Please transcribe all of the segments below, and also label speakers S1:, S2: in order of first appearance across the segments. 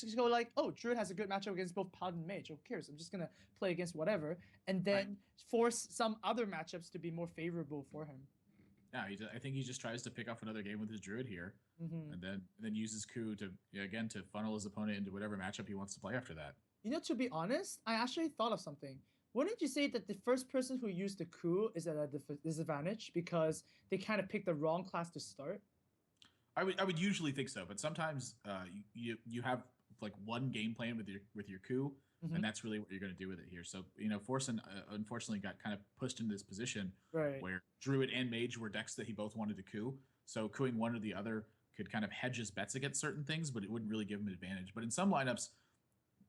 S1: just go like, oh, Druid has a good matchup against both Paladin and Mage. Who cares? I'm just gonna play against whatever, and then force some other matchups to be more favorable for him.
S2: Yeah, I think he just tries to pick off another game with his Druid here, and then uses Coup to again to funnel his opponent into whatever matchup he wants to play after that.
S1: You know, to be honest, I actually thought of something. Wouldn't you say that the first person who used the coup is at a disadvantage because they kind of picked the wrong class to start?
S2: I would usually think so, but sometimes you have like one game plan with your coup, and that's really what you're going to do with it here. So Forsen unfortunately got kind of pushed into this position
S1: Right.
S2: where Druid and Mage were decks that he both wanted to coup. So cooing one or the other could kind of hedge his bets against certain things, but it wouldn't really give him an advantage. But in some lineups,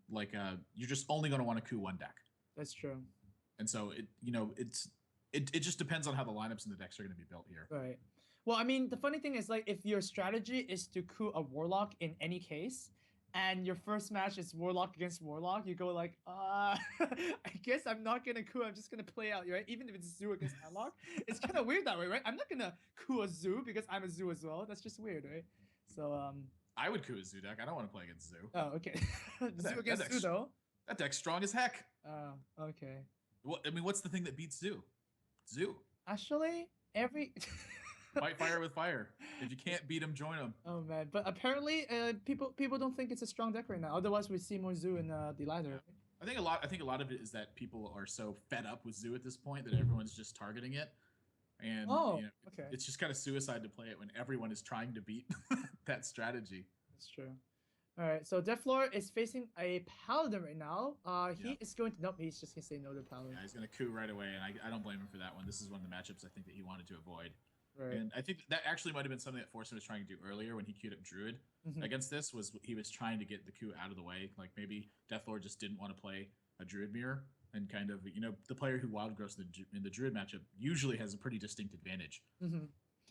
S2: like you're just only going to want to coup one deck.
S1: That's true.
S2: And so it just depends on how the lineups and the decks are going to be built here.
S1: Right. Well, I mean, the funny thing is, like, if your strategy is to coup a Warlock in any case, and your first match is Warlock against Warlock, you go like, I guess I'm not gonna coup. I'm just gonna play out, right? Even if it's Zoo against Handlock, it's kind of weird that way, right? I'm not gonna coup a Zoo because I'm a Zoo as well. That's just weird, right? So,
S2: I would coup a Zoo deck. I don't want to play against Zoo.
S1: Oh, okay. Zoo against Zoo, though.
S2: That deck's strong as heck.
S1: Oh, okay.
S2: I mean, what's the thing that beats Zoo? Zoo.
S1: Actually, every
S2: Fight fire with fire. If you can't beat him, join him.
S1: Oh man, but apparently, people don't think it's a strong deck right now. Otherwise, we see more Zoo in the ladder.
S2: Yeah. I think a lot of it is that people are so fed up with Zoo at this point that everyone's just targeting it, and
S1: okay,
S2: it's just kind of suicide to play it when everyone is trying to beat that strategy.
S1: That's true. All right, so Dethelor is facing a Paladin right now. He is going to nope. He's just gonna say no to Paladin.
S2: Yeah, he's gonna coup right away, and I don't blame him for that one. This is one of the matchups I think that he wanted to avoid.
S1: Right.
S2: And I think that actually might have been something that Forsen was trying to do earlier when he queued up Druid against this. Was he was trying to get the coup out of the way? Like maybe Dethelor just didn't want to play a Druid mirror, and kind of the player who wild growths in the Druid matchup usually has a pretty distinct advantage.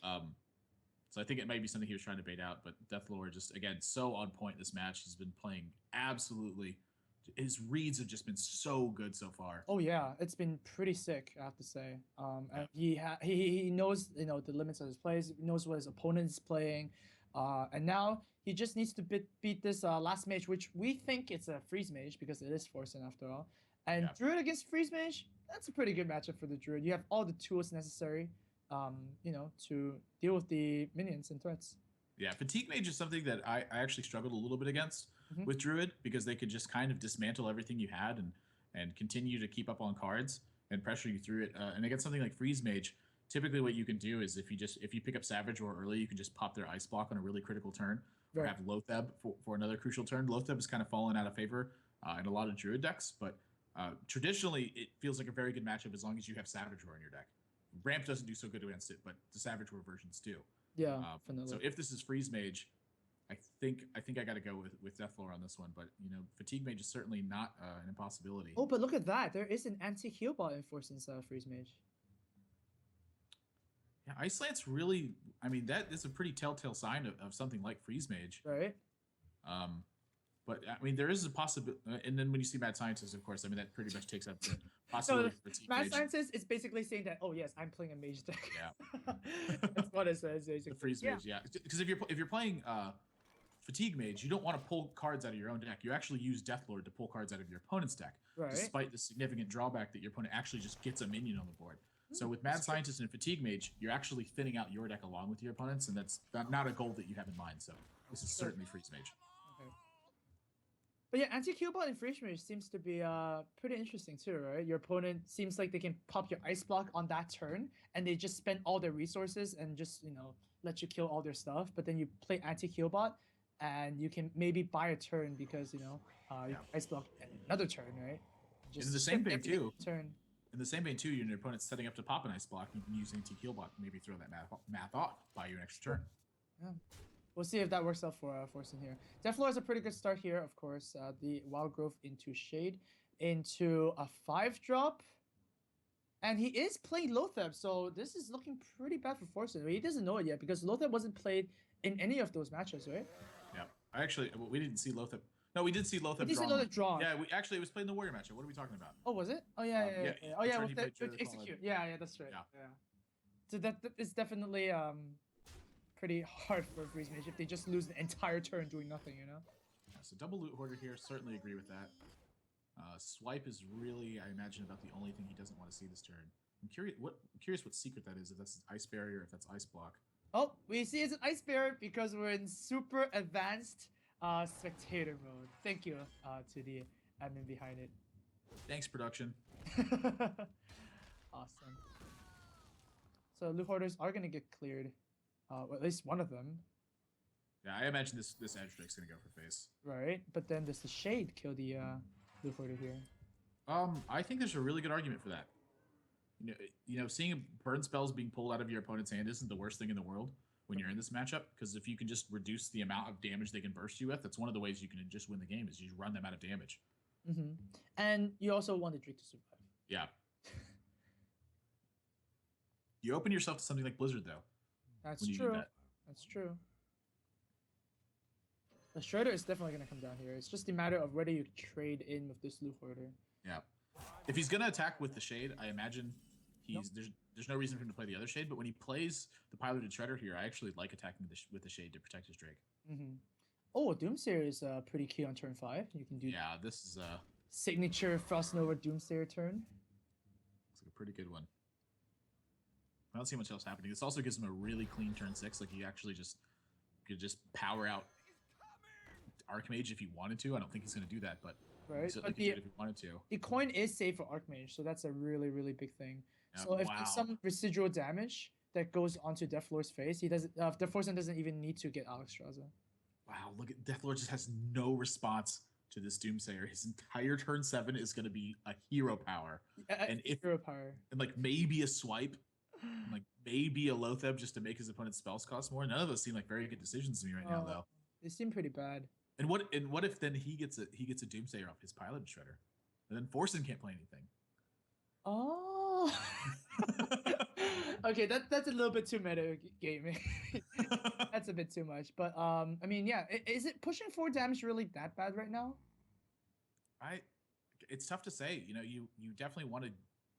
S2: So I think it might be something he was trying to bait out. But Dethelor just again so on point this match. He's been playing absolutely. His reads have just been so good so far.
S1: Oh yeah, it's been pretty sick, I have to say. And he knows the limits of his plays. He knows what his opponent is playing, and now he just needs to beat this last mage, which we think it's a freeze mage because it is Forsen after all. And Druid against freeze mage, that's a pretty good matchup for the Druid. You have all the tools necessary, to deal with the minions and threats.
S2: Yeah, Fatigue Mage is something that I actually struggled a little bit against with Druid because they could just kind of dismantle everything you had and continue to keep up on cards and pressure you through it. And against something like Freeze Mage, typically what you can do is if you pick up Savage Roar early, you can just pop their Ice Block on a really critical turn, or have Loatheb for another crucial turn. Loatheb has kind of fallen out of favor in a lot of Druid decks, but traditionally it feels like a very good matchup as long as you have Savage Roar in your deck. Ramp doesn't do so good against it, but the Savage Roar versions do.
S1: Yeah, definitely.
S2: So if this is Freeze Mage, I think I got to go with Dethelor on this one. But Fatigue Mage is certainly not an impossibility.
S1: Oh, but look at that! There is an anti-heal bot in Forsen's Freeze Mage.
S2: Yeah, Ice Lance really. I mean, that is a pretty telltale sign of something like Freeze Mage.
S1: Right.
S2: But I mean, there is a possibility. And then when you see Mad Scientist, of course, I mean that pretty much takes up the possibility.
S1: So Mad Scientist is basically saying that, oh yes, I'm playing a mage deck.
S2: Yeah,
S1: that's what it says. Basically.
S2: The Freeze Mage, yeah. Because if you're playing Fatigue Mage, you don't want to pull cards out of your own deck. You actually use Dethelord to pull cards out of your opponent's deck, despite the significant drawback that your opponent actually just gets a minion on the board. So with Mad Scientist and Fatigue Mage, you're actually thinning out your deck along with your opponents, and that's not a goal that you have in mind. So this is certainly Freeze Mage.
S1: Okay. But yeah, anti-Q bot in Freeze Mage seems to be pretty interesting too, right? Your opponent seems like they can pop your Ice Block on that turn, and they just spend all their resources and just let you kill all their stuff. But then you play anti-Q bot, and you can maybe buy a turn because Ice Block another turn, right?
S2: Just in the same vein too. In the same vein too, your opponent's setting up to pop an Ice Block. You can use anti-Heal bot, maybe throw that math off, buy you an extra turn.
S1: Yeah. We'll see if that works out for Forsen here. Dethelor is a pretty good start here, of course. The Wild Growth into Shade, into a 5-drop. And he is playing Loatheb, so this is looking pretty bad for Forsen. He doesn't know it yet because Loatheb wasn't played in any of those matches, right?
S2: Yeah. We didn't see Loatheb. No, we did see Loatheb drawn.
S1: We did see Loatheb drawn.
S2: Yeah, it was playing the Warrior matchup. What are we talking about?
S1: Oh, was it? Oh, yeah. Oh, yeah, with Execute. Yeah, that's right.
S2: Yeah.
S1: So that is definitely pretty hard for Freeze Mage if they just lose the entire turn doing nothing,
S2: Yeah, so double loot hoarder here. Certainly agree with that. Swipe is really, I imagine, about the only thing he doesn't want to see this turn. I'm curious what secret that is. If that's ice barrier, if that's ice block.
S1: Oh, we see it's an ice barrier because we're in super advanced spectator mode. Thank you to the admin behind it.
S2: Thanks, production.
S1: Awesome. So loot hoarders are gonna get cleared. Well, at least one of them.
S2: Yeah, I imagine this edge drake's gonna go for face.
S1: Right, but then does the shade kill the loot hoarder here?
S2: I think there's a really good argument for that. You know, seeing burn spells being pulled out of your opponent's hand isn't the worst thing in the world when you're in this matchup, because if you can just reduce the amount of damage they can burst you with, that's one of the ways you can just win the game, is you just run them out of damage.
S1: Mm-hmm. And you also want the Drake to survive.
S2: Yeah. You open yourself to something like Blizzard, though.
S1: That's true. That's true. The Shredder is definitely going to come down here. It's just a matter of whether you trade in with this loot hoarder.
S2: Yeah. If he's going to attack with the Shade, I imagine there's no reason for him to play the other Shade, but when he plays the piloted Shredder here, I actually like attacking with the Shade to protect his Drake.
S1: Mm-hmm. Oh, Doomsayer is pretty key on turn 5. You can do
S2: this is
S1: signature Frost Nova Doomsayer turn.
S2: Looks like a pretty good one. I don't see much else happening. This also gives him a really clean turn 6. Like, he actually could just power out Archmage if he wanted to. I don't think he's going to do that, but
S1: right.
S2: he certainly could do it if he wanted to.
S1: The coin is safe for Archmage, so that's a really, really big thing.
S2: Yeah,
S1: so if there's some residual damage that goes onto Dethelor's face, he doesn't. Forsen doesn't even need to get Alexstrasza.
S2: Wow, look at Dethelor just has no response to this Doomsayer. His entire turn 7 is going to be a hero power,
S1: hero power,
S2: and like maybe a swipe. Like maybe a Lotheb just to make his opponent's spells cost more. None of those seem like very good decisions to me right now, though.
S1: They seem pretty bad.
S2: And what if then he gets a Doomsayer off his pilot shredder, and then Forsen can't play anything?
S1: Oh. Okay, that's a little bit too meta gaming. That's a bit too much. But I mean, yeah, is it pushing 4 damage really that bad right now?
S2: It's tough to say. You know, you definitely want to.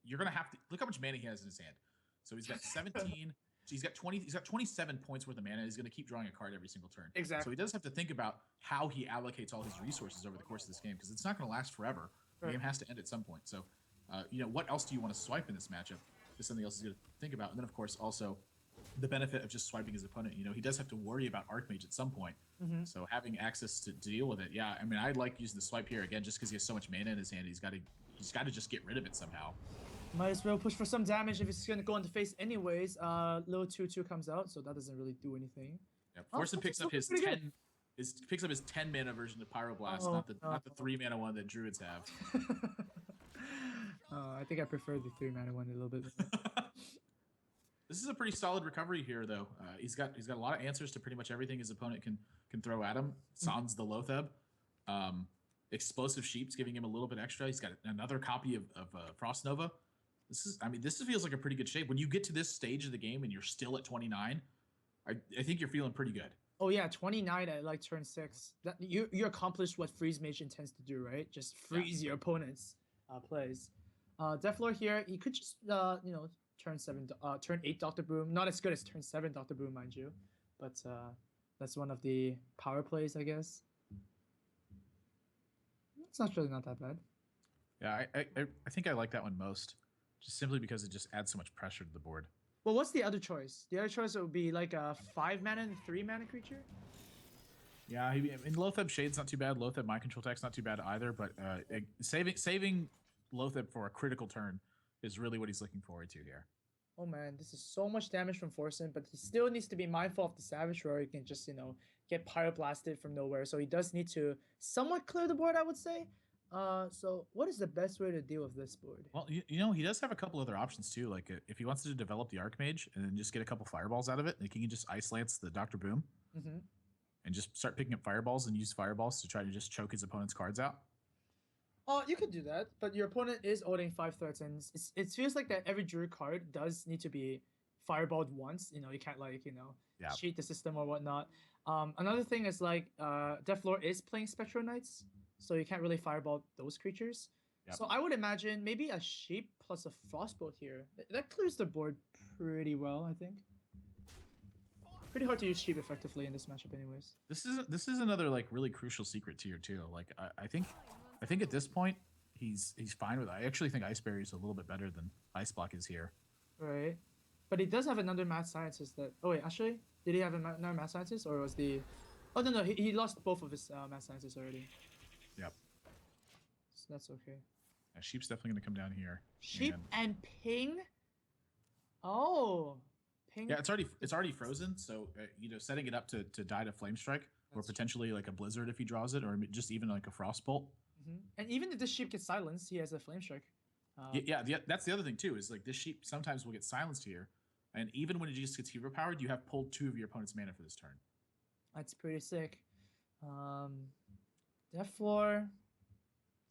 S2: You're gonna have to look how much mana he has in his hand. So he's got 17. He's got 20. He's got 27 points worth of mana. He's going to keep drawing a card every single turn.
S1: Exactly.
S2: So he does have to think about how he allocates all his resources over the course of this game, because it's not going to last forever. Right. The game has to end at some point. So, what else do you want to swipe in this matchup? Is something else he's going to think about. And then, of course, also the benefit of just swiping his opponent. You know, he does have to worry about Archmage at some point.
S1: Mm-hmm.
S2: So having access to deal with it, yeah. I mean, I'd like using the swipe here again, just because he has so much mana in his hand. He's got to just get rid of it somehow.
S1: Might as well push for some damage if it's gonna go into face anyways. Little 2/2 comes out, so that doesn't really do anything.
S2: Yeah, Forsen picks up his 10 mana version of Pyroblast, not the 3 mana one that Druids have.
S1: I think I prefer the 3 mana one a little bit.
S2: This is a pretty solid recovery here, though. He's got a lot of answers to pretty much everything his opponent can throw at him. Sans the Lotheb. Explosive Sheep's giving him a little bit extra. He's got another copy of Frost Nova. This feels like a pretty good shape. When you get to this stage of the game and you're still at 29, I think you're feeling pretty good.
S1: Oh yeah, 29 at like turn 6. That you accomplished what Freeze Mage intends to do, right? Just freeze your opponent's plays. Dethelor here, he could just turn 8 Dr. Boom. Not as good as turn 7 Dr. Boom, mind you, but that's one of the power plays, I guess. It's really not that bad.
S2: Yeah, I think I like that one most. Just simply because it just adds so much pressure to the board.
S1: Well, what's the other choice? The other choice would be like a 5 mana and 3 mana creature?
S2: Yeah, Lotheb Shade's not too bad. Lotheb Mind Control Tech's not too bad either, but saving Lotheb for a critical turn is really what he's looking forward to here.
S1: Oh man, this is so much damage from Forsen, but he still needs to be mindful of the Savage Roar. He can just, get Pyroblasted from nowhere. So he does need to somewhat clear the board, I would say. So what is the best way to deal with this board?
S2: Well, he does have a couple other options too. Like if he wants to develop the Archmage and then just get a couple fireballs out of it, like he can just Ice Lance the Dr. Boom and just start picking up fireballs and use fireballs to try to just choke his opponent's cards out.
S1: Oh, you could do that, but your opponent is holding 5 threats, and it feels like that every Druid card does need to be fireballed once. You can't cheat the system or whatnot. Another thing is Dethelor is playing Spectral Knights. So you can't really fireball those creatures. Yep. So I would imagine maybe a Sheep plus a Frostbolt here. That clears the board pretty well, I think. Pretty hard to use sheep effectively in this matchup, anyways.
S2: This is another like really crucial secret tier too. Like I think at this point he's fine with. I actually think Ice Berry is a little bit better than Ice Block is here.
S1: Right. But he does have another math scientist that. Oh wait, actually, did he have another math scientist, or was the? Oh no, he lost both of his math scientists already.
S2: Yep.
S1: So that's okay.
S2: Yeah, Sheep's definitely gonna come down here.
S1: Sheep and Ping. Oh, Ping.
S2: Yeah, it's already frozen. So you know, setting it up to die to Flame Strike, or potentially like a Blizzard if he draws it, or just even like a Frostbolt.
S1: And even if this sheep gets silenced, he has a Flame Strike.
S2: That's the other thing too. Is like this sheep sometimes will get silenced here, and even when it just gets hero powered, you have pulled 2 of your opponent's mana for this turn.
S1: That's pretty sick. Dethelor,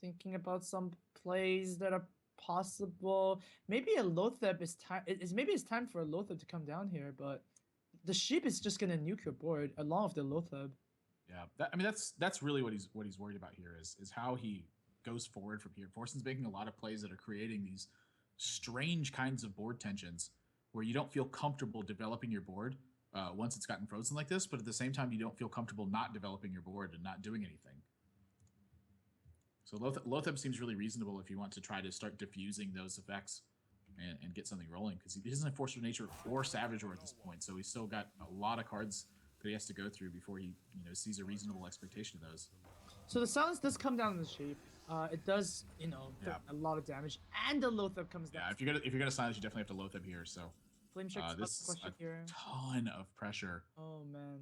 S1: thinking about some plays that are possible. Maybe a Lotheb is time. Maybe it's time for a Lotheb to come down here, but the sheep is just gonna nuke your board along with the Lotheb.
S2: Yeah, I mean that's really what he's worried about here is how he goes forward from here. Forsen's making a lot of plays that are creating these strange kinds of board tensions where you don't feel comfortable developing your board once it's gotten frozen like this, but at the same time you don't feel comfortable not developing your board and not doing anything. So Lotheb seems really reasonable if you want to try to start diffusing those effects and get something rolling, because he doesn't have Force of Nature or Savage Roar at this point, so he's still got a lot of cards that he has to go through before he sees a reasonable expectation of those.
S1: So the silence does come down on the sheep. It does, a lot of damage, and the Lotheb comes down.
S2: Yeah, if you're gonna silence, you definitely have to Lotheb here. So
S1: Flame Strike's
S2: this is a
S1: here.
S2: ton of pressure.
S1: Oh man.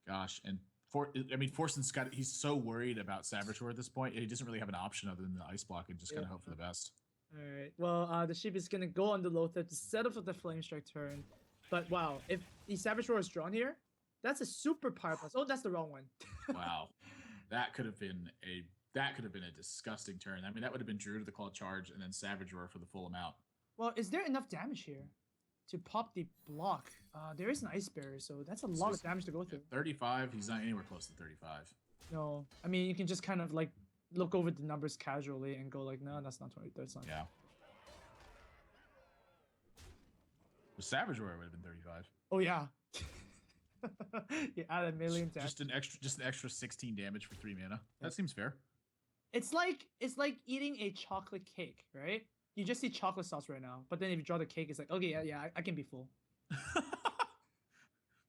S2: Gosh, and Forsen's he's so worried about Savage Roar at this point. He doesn't really have an option other than the Ice Block and just kind of hope for the best.
S1: All right. Well, the sheep is gonna go on the Lotheb to set up for the Flame Strike turn. But wow, if the Savage Roar is drawn here, that's a super power plus. Oh, that's the wrong one.
S2: Wow, that could have been a disgusting turn. I mean, that would have been Druid of the Claw charge and then Savage Roar for the full amount.
S1: Well, is there enough damage here to pop the block? There is an Ice Barrier, so that's a lot of damage to go through.
S2: 35. He's not anywhere close to 35.
S1: No, I mean you can just kind of like look over the numbers casually and go like, no, that's not 20. That's not.
S2: Yeah. With Savage Roar, it would have been 35.
S1: Oh yeah. You add a million damage.
S2: Just an extra 16 damage for 3 mana. That seems fair.
S1: It's like eating a chocolate cake, right? You just see chocolate sauce right now, but then if you draw the cake, it's like, okay, yeah, I can be full.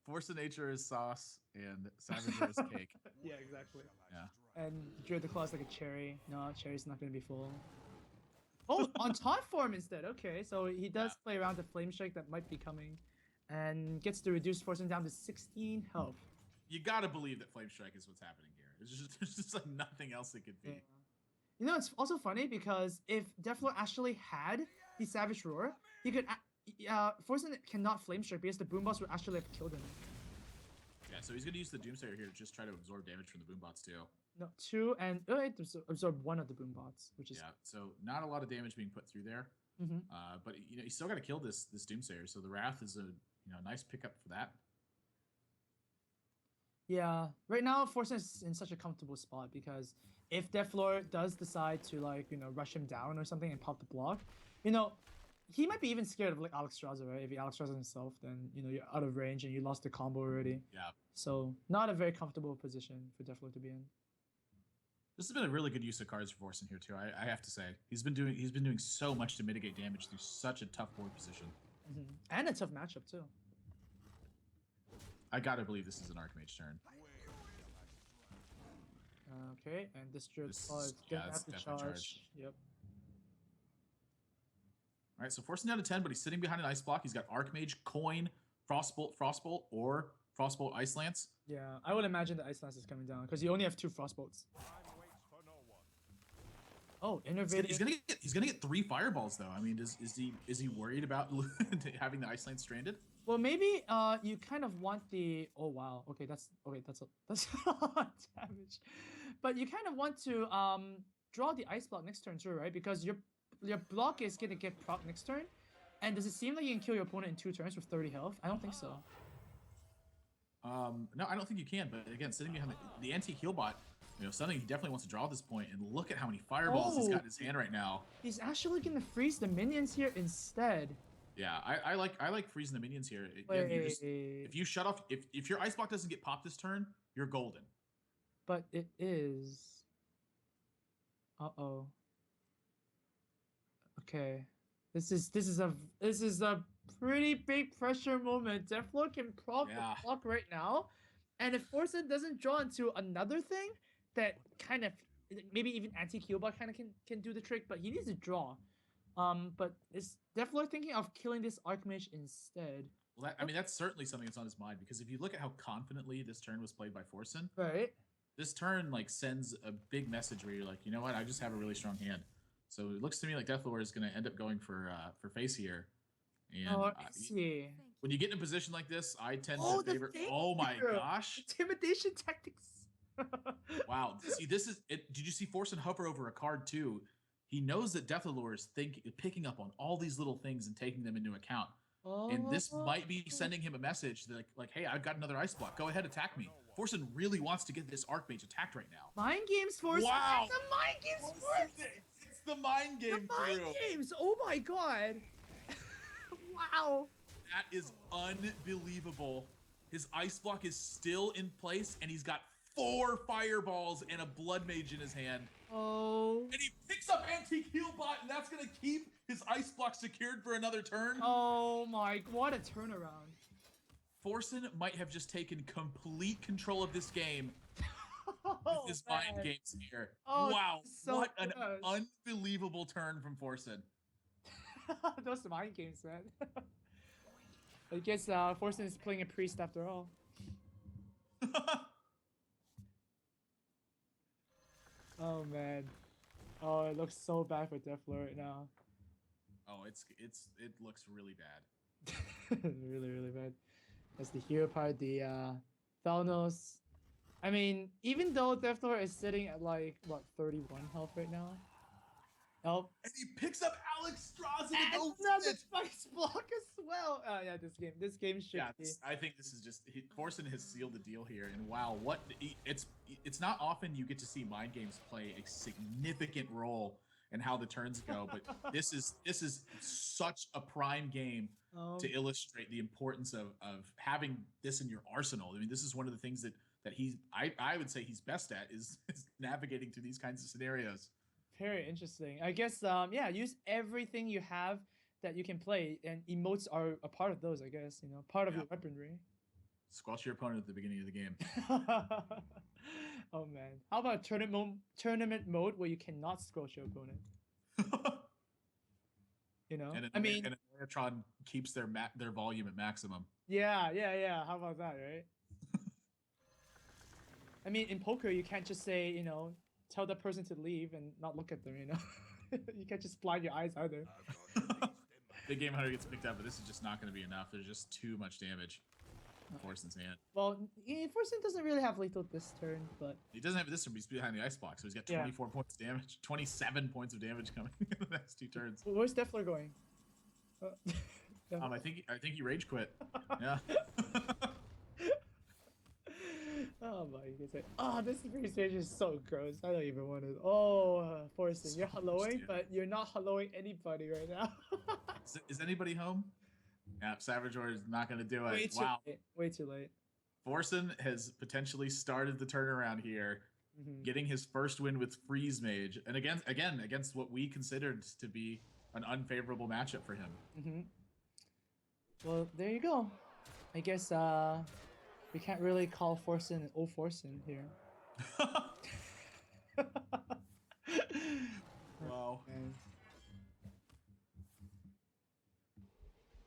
S2: Force of Nature is sauce, and Savage Roar is cake.
S1: Yeah, exactly.
S2: Yeah.
S1: And Druid the Claw is like a cherry. No, cherry's not gonna be full. Oh, on taunt form instead. Okay, so he does play around the Flame Strike that might be coming, and gets to reduce Forsen down to 16 health.
S2: You gotta believe that Flame Strike is what's happening here. There's just like nothing else it could be.
S1: Yeah. It's also funny because if Dethelor actually had the Savage Roar, he could. Forsen cannot Flame Strike because the Boombots would actually have killed him.
S2: Yeah, so he's gonna use the Doomsayer here to just try to absorb damage from the Boombots too.
S1: No, 2 and absorb 1 of the Boombots, which is
S2: so not a lot of damage being put through there. But you still got to kill this Doomsayer, so the Wrath is a nice pickup for that.
S1: Yeah, right now Forsen is in such a comfortable spot because if Dethelor does decide to rush him down or something and pop the block, he might be even scared of like Alexstrasza, right? If he Alexstrasza himself, then you're out of range and you lost the combo already.
S2: Yeah.
S1: So not a very comfortable position for Dethelor to be in.
S2: This has been a really good use of cards for Forsen here too. I have to say he's been doing so much to mitigate damage through such a tough board position.
S1: And a tough matchup too.
S2: I gotta believe this is an Archmage turn.
S1: Okay, and this Druid Claw is gonna have to charge. Yep.
S2: All right, so Forsen down to 10, but he's sitting behind an Ice Block. He's got Archmage, Coin, Frostbolt, or Frostbolt Ice Lance.
S1: Yeah, I would imagine the Ice Lance is coming down because you only have 2 Frostbolts. Oh, innovative.
S2: He's gonna get 3 Fireballs though. I mean, is he worried about having the Ice Lance stranded?
S1: Well, maybe you kind of want the. Oh wow. Okay, that's a lot of damage. But you kind of want to draw the Ice Block next turn too, right? Because your block is gonna get proc next turn. And does it seem like you can kill your opponent in 2 turns with 30 health? I don't think so.
S2: No, I don't think you can. But again, sitting behind the anti-heal bot, something he definitely wants to draw at this point. And look at how many Fireballs he's got in his hand right now.
S1: He's actually gonna freeze the minions here instead.
S2: Yeah, I like freezing the minions here. Again, you just if
S1: Wait,
S2: you shut off if your ice block doesn't get popped this turn, you're golden.
S1: but it is. Uh-oh. Okay. This is a pretty big pressure moment. Dethelor can proc the
S2: Yeah.
S1: clock right now. And if Forsen doesn't draw into another thing that kind of maybe even anti-Killbot kind of can do the trick, but he needs to draw. But is Dethelor thinking of killing this Archmage instead?
S2: Well, I mean, that's certainly something that's on his mind because if you look at how confidently this turn was played by Forsen,
S1: Right.
S2: this turn like sends a big message where you're like, you know what, I just have a really strong hand. So it looks to me like Dethelor is going to end up going for face here. And
S1: Oh, I see.
S2: when you get in a position like this, I tend
S1: Oh,
S2: to
S1: the
S2: favor.
S1: thing
S2: Oh my
S1: here.
S2: gosh!
S1: Intimidation tactics.
S2: Wow. See, this is it. Did you see Forsen hover over a card too? He knows that Dethelor is picking up on all these little things and taking them into account. And this might be sending him a message that like, hey, I've got another ice block. Go ahead, attack me. Forsen really wants to get this Archmage attacked right now.
S1: Mind games, Forsen.
S2: Wow.
S1: It's a mind games, Forsen.
S2: It's the mind game
S1: The mind
S2: through.
S1: games. Oh my god. Wow.
S2: That is unbelievable. His ice block is still in place, and he's got 4 fireballs and a blood mage in his hand.
S1: Oh.
S2: And he picks up anti-Killbot, and that's gonna keep his ice block secured for another turn.
S1: Oh my, what a turnaround.
S2: Forsen might have just taken complete control of this game
S1: Oh,
S2: with his mind
S1: man.
S2: games here.
S1: Oh,
S2: Wow,
S1: so
S2: what an
S1: good.
S2: unbelievable turn from Forsen.
S1: Those are mind games, man. I guess Forsen is playing a priest after all. Oh man. Oh, it looks so bad for Dethelor right now.
S2: Oh, it looks really bad.
S1: Really, really bad. That's the hero part, the Thanos. I mean, even though Dethelor is sitting at like what 31 health right now. Oh,
S2: And he picks up Alex Strauss and
S1: and
S2: goes
S1: another spice block as well. Yeah, this game should
S2: yeah,
S1: be.
S2: I think this is just Forsen has sealed the deal here. And wow, it's not often you get to see mind games play a significant role in how the turns go, but this is such a prime game to illustrate the importance of having this in your arsenal. I mean, this is one of the things that I would say he's best at is navigating through these kinds of scenarios.
S1: Very interesting. I guess yeah, use everything you have that you can play, and emotes are a part of those. I guess part of your weaponry.
S2: Squelch your opponent at the beginning of the game.
S1: Oh man, how about tournament mode where you cannot squelch your opponent? I mean,
S2: and Anatron keeps their volume at maximum.
S1: Yeah. How about that, right? I mean, in poker, you can't just say, tell that person to leave and not look at them, You can't just blind your eyes either.
S2: Big Game Hunter gets picked up, but this is just not going to be enough. There's just too much damage in Forsen's hand.
S1: Well, Forsen doesn't really have lethal this turn, but...
S2: He doesn't have this turn, but he's behind the ice block, so he's got 24 points of damage, 27 points of damage coming in the next 2 turns.
S1: Where's Dethelor going?
S2: I think he rage quit. Yeah.
S1: Oh my goodness. Oh, this freeze rage is so gross. I don't even want to. Oh, Forsen, you're helloing, but you're not helloing anybody right now.
S2: Is anybody home? Yeah, Savage Order is not going to do it.
S1: Way too late. Way too late.
S2: Forsen has potentially started the turnaround here, getting his first win with Freeze Mage, and against what we considered to be an unfavorable matchup for him.
S1: Well, there you go. I guess we can't really call Forsen an Forsen here.
S2: Wow.
S1: Man.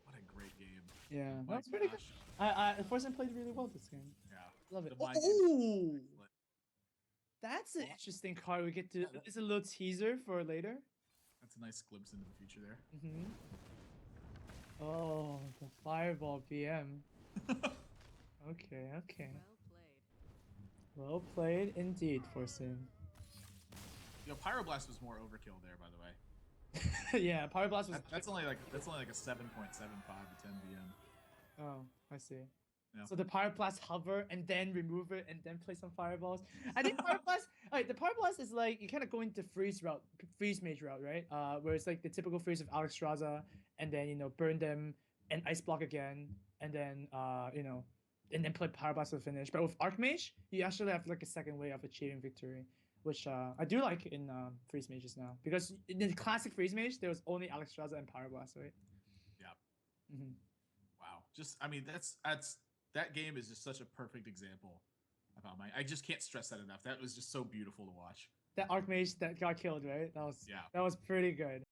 S2: What a great game.
S1: Yeah, that's pretty good. Forsen played really well this game.
S2: Yeah.
S1: Love it.
S2: Oh!
S1: That's an interesting card. We get to. It's a little teaser for later.
S2: That's a nice glimpse into the future there.
S1: Oh, the Fireball BM. Okay. Well played indeed, Forsen.
S2: Pyroblast was more overkill there, by the way.
S1: Yeah, Pyroblast was.
S2: That's only like a 7.75 to 10 BM.
S1: Oh, I see.
S2: Yeah.
S1: So the Pyroblast hover and then remove it and then play some fireballs. I think Pyroblast. Alright, the Power Blast is like you kind of go into freeze mage route, right? Where it's like the typical freeze of Alexstrasza, and then burn them and ice block again, and then and then play Power Blast to the finish. But with Archmage, you actually have like a second way of achieving victory, which I do like in freeze mages now, because in the classic freeze mage there was only Alexstrasza and Power Blast, right?
S2: Yeah. Wow. Just I mean that game is just such a perfect example of how I just can't stress that enough. That was just so beautiful to watch.
S1: That Archmage that got killed, right? That was pretty good.